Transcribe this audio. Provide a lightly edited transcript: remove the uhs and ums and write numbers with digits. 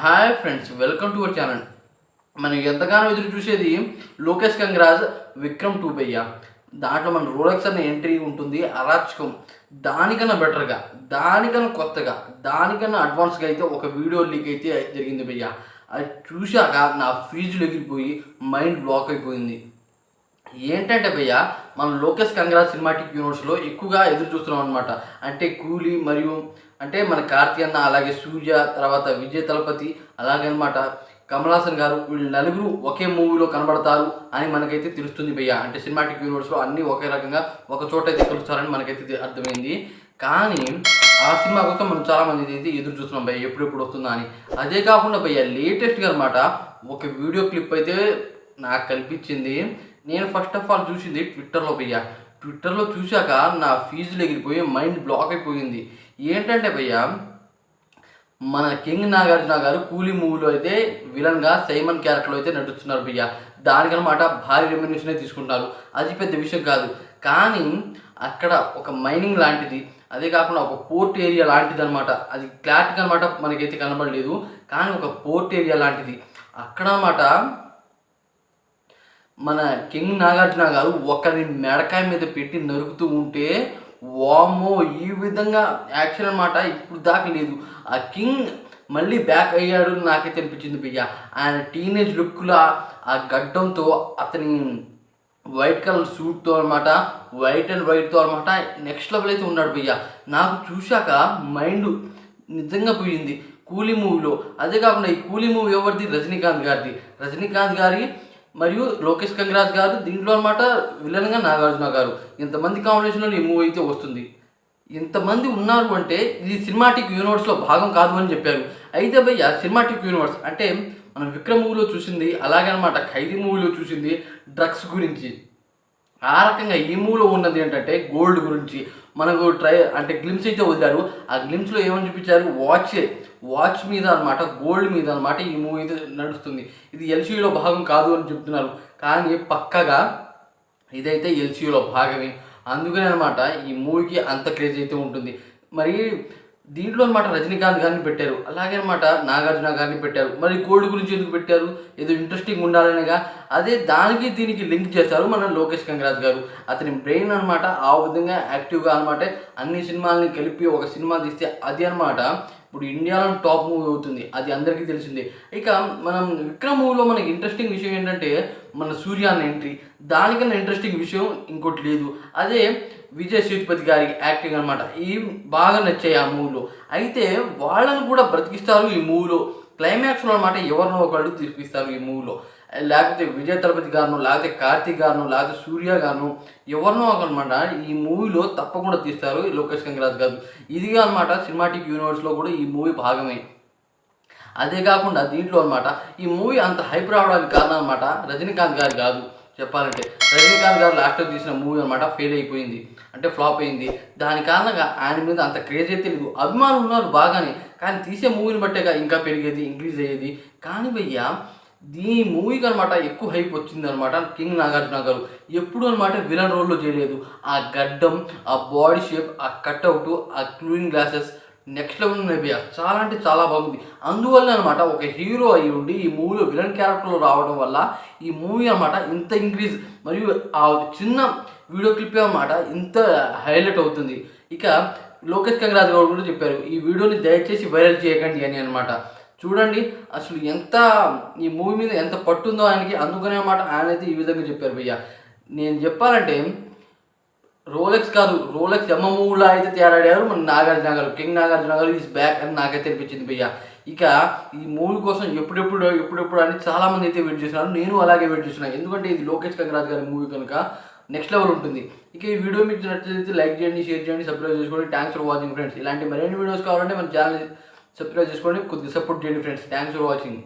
Hi friends, welcome to our channel. మనం ఎంతగానో ఎదురు చూసేది లోకేష్ కంగరాజ్ విక్రమ్ 2 భయ్య. దాంట్లో మన రోలెక్స్ అనే ఎంట్రీ ఉంటుంది. అరాచకం దానికన్నా బెటర్గా, దానికన్నా కొత్తగా, దానికన్నా అడ్వాన్స్గా అయితే ఒక వీడియో లీక్ అయితే జరిగింది భయ్య. అది చూశాక నా ఫీజులు ఎగిరిపోయి మైండ్ బ్లాక్ అయిపోయింది. ఏంటంటే భయ్య, మనం లోకేష్ కంగరాజ్ సినిమాటిక్ యూనివర్స్లో ఎక్కువగా ఎదురు చూస్తున్నాం అనమాట. అంటే కూలీ మరియు అంటే మన కార్తీ అన్న, అలాగే సూర్య, తర్వాత విజయ్ తలపతి, అలాగే అనమాట కమల్ హాసన్ గారు, వీళ్ళు నలుగురు ఒకే మూవీలో కనబడతారు అని మనకైతే తెలుస్తుంది భయ్య. అంటే సినిమాటిక్ యూనివర్స్లో అన్నీ ఒకే రకంగా ఒక చోట అయితే కలుస్తారని మనకైతే అర్థమైంది. కానీ ఆ సినిమా కోసం మనం చాలామంది అయితే ఎదురు చూస్తున్నాం భయ్య, ఎప్పుడెప్పుడు వస్తుందా అని. అదే కాకుండా భయ్య, లేటెస్ట్గా అనమాట ఒక వీడియో క్లిప్ అయితే నాకు కనిపించింది. నేను ఫస్ట్ ఆఫ్ ఆల్ చూసింది ట్విట్టర్లో భయ్య. ట్విట్టర్లో చూశాక నా ఫీజులు ఎగిరిపోయి మైండ్ బ్లాక్ అయిపోయింది. ఏంటంటే భయ్య, మన కింగ్ నాగార్జున గారు కూలీ మూవీలో అయితే విలన్గా సైమన్ క్యారెక్టర్లో అయితే నడుస్తున్నారు భయ్య. దానికనమాట భారీ రెమ్యునేషనే తీసుకుంటున్నారు. అది పెద్ద విషయం కాదు. కానీ అక్కడ ఒక మైనింగ్ లాంటిది, అదే కాకుండా ఒక పోర్ట్ ఏరియా లాంటిది అనమాట. అది క్లారిటీగా అనమాట మనకైతే కనబడలేదు, కానీ ఒక పోర్ట్ ఏరియా లాంటిది అక్కడ అనమాట. మన కింగ్ నాగార్జున గారు ఒకరిని మెడకాయ మీద పెట్టి నరుకుతూ ఉంటే, వామో, ఈ విధంగా యాక్షన్ అనమాట ఇప్పుడు దాకా లేదు. ఆ కింగ్ మళ్ళీ బ్యాక్ అయ్యాడు నాకైతే అనిపించింది భయ్య. ఆయన టీనేజ్ లుక్లో ఆ గడ్డంతో, అతని వైట్ కలర్ సూట్తో అనమాట, వైట్ అండ్ వైట్తో అనమాట నెక్స్ట్ లెవెల్ అయితే ఉన్నాడు భయ్య. నాకు చూశాక మైండ్ నిజంగా పోయింది కూలీ మూవీలో. అదే కాకుండా ఈ కూలీ మూవీ ఎవరిది? రజనీకాంత్ గారిది. రజనీకాంత్ గారి మరియు లోకేష్ కంగరాజ్ గారు దీంట్లో అనమాట విలన్గా నాగార్జున గారు. ఇంతమంది కాంబినేషన్లో ఈ మూవీ అయితే వస్తుంది. ఇంతమంది ఉన్నారు అంటే ఇది సినిమాటిక్ యూనివర్స్లో భాగం కాదు అని చెప్పారు. అయితే భయ్య, సినిమాటిక్ యూనివర్స్ అంటే మనం విక్రమ్ మూవీలో చూసింది, అలాగే అనమాట ఖైదీ మూవీలో చూసింది డ్రగ్స్ గురించి. ఆ రకంగా ఈ మూవీలో ఉన్నది ఏంటంటే గోల్డ్ గురించి. మనకు అంటే గ్లిమ్స్ అయితే వదిలారు. ఆ గ్లిమ్స్లో ఏమని చూపించారు? వాచ్ మీద అనమాట, గోల్డ్ మీద అనమాట ఈ మూవీ అయితే నడుస్తుంది. ఇది ఎల్సీయూలో భాగం కాదు అని చెప్తున్నారు, కానీ పక్కగా ఇదైతే ఎల్సీయూలో భాగమే. అందుకనే అనమాట ఈ మూవీకి అంత క్రేజ్ అయితే ఉంటుంది. మరి దీంట్లో అనమాట రజనీకాంత్ గారిని పెట్టారు, అలాగే అనమాట నాగార్జున గారిని పెట్టారు. మరి గోల్డ్ గురించి ఎందుకు పెట్టారు? ఏదో ఇంట్రెస్టింగ్ ఉండాలనేగా. అదే దానికి దీనికి లింక్ చేశారు మన లోకేష్ కంగరాజ్ గారు. అతని బ్రెయిన్ అనమాట ఆ విధంగా యాక్టివ్గా అనమాట అన్ని సినిమాలని కలిపి ఒక సినిమా తీస్తే అది అనమాట ఇప్పుడు ఇండియాలో టాప్ మూవీ అవుతుంది. అది అందరికీ తెలిసిందే. ఇక మనం విక్రమ్ మూవీలో మనకి ఇంట్రెస్టింగ్ విషయం ఏంటంటే మన సూర్య అన్న ఎంట్రీ. దానికన్నా ఇంట్రెస్టింగ్ విషయం ఇంకోటి లేదు. అదే విజయ్ సేతుపతి గారి యాక్టింగ్ అనమాట. ఈ బాగా నచ్చాయి ఆ మూవీలో. అయితే వాళ్ళని కూడా బ్రతికిస్తారు ఈ మూవీలో. క్లైమాక్స్లో అనమాట ఎవరినో ఒకళ్ళు తీర్పిస్తారు ఈ మూవీలో. లేకపోతే విజయ్ తలపతి గారును, లేకపోతే కార్తీక్ గారును, లేకపోతే సూర్య గారును, ఎవరినో అనమాట ఈ మూవీలో తప్పకుండా తీస్తారు లోకేష్ కంగరాజ్ గారు. ఇదిగా అనమాట సినిమాటిక్ యూనివర్స్లో కూడా ఈ మూవీ భాగమే. అదే కాకుండా దీంట్లో అనమాట ఈ మూవీ అంత హైప్ రావడానికి కారణం అనమాట రజనీకాంత్ గారు కాదు. చెప్పాలంటే రజనీకాంత్ గారు లాస్ట్లో తీసిన మూవీ అనమాట ఫెయిల్ అయిపోయింది, అంటే ఫ్లాప్ అయింది. దాని కారణంగా ఆయన మీద అంత క్రేజ్ అయితే లేదు. అభిమానులు ఉన్నారు బాగానే, కానీ తీసే మూవీని బట్టేగా ఇంకా పెరిగేది, ఇంక్రీజ్ అయ్యేది. కానీ భయ్య, దీని మూవీకి అనమాట ఎక్కువ హైప్ వచ్చింది అనమాట కింగ్ నాగార్జున గారు. ఎప్పుడు అనమాట విలన్ రోల్లో చేయలేదు. ఆ గడ్డం, ఆ బాడీ షేప్, ఆ కట్అవుట్, ఆ క్లూయింగ్ గ్లాసెస్ నెక్స్ట్ లెవెల్ ఉన్నాయి భయ్య. చాలా అంటే చాలా బాగుంది. అందువల్ల అనమాట ఒక హీరో అయి ఉండి ఈ మూవీలో విలన్ క్యారెక్టర్లో రావడం వల్ల ఈ మూవీ అనమాట ఇంత ఇంక్రీజ్, మరియు ఆ చిన్న వీడియో క్లిప్ అనమాట ఇంత హైలైట్ అవుతుంది. ఇక లోకేష్ కంగరాజ్ గారు కూడా చెప్పారు, ఈ వీడియోని దయచేసి వైరల్ చేయకండి అని అనమాట. చూడండి అసలు ఎంత ఈ మూవీ మీద ఎంత పట్టుందో ఆయనకి. అందుకనే అన్నమాట ఆయన అయితే ఈ విధంగా చెప్పారు భయ్య. నేను చెప్పాలంటే రోలెక్స్ కాదు, రోలెక్స్ ఎమ్మ మూవీలో అయితే తయారాడారు మన నాగార్జున గారు. కింగ్ నాగార్జున గారు ఈజ్ బ్యాక్ అని నాకైతే అనిపించింది భయ్య. ఇక ఈ మూవీ కోసం ఎప్పుడెప్పుడు అని చాలామంది అయితే వెయిట్ చేస్తున్నారు. నేను అలాగే వెయిట్ చేస్తున్నాను, ఎందుకంటే ఇది లోకేష్ కంగరాజ్ గారి మూవీ కనుక నెక్స్ట్ లెవెల్ ఉంటుంది. ఇక ఈ వీడియో మీకు నచ్చితే లైక్ చేయండి, షేర్ చేయండి, సబ్స్క్రైబ్ చేసుకోండి. Thanks for watching friends. ఇలాంటి మరిన్ని వీడియోస్ కావాలంటే మన ఛానల్ సబ్స్క్రైబ్ చేసుకోండి, కొద్దిగా సపోర్ట్ చేయండి ఫ్రెండ్స్. Thanks for watching.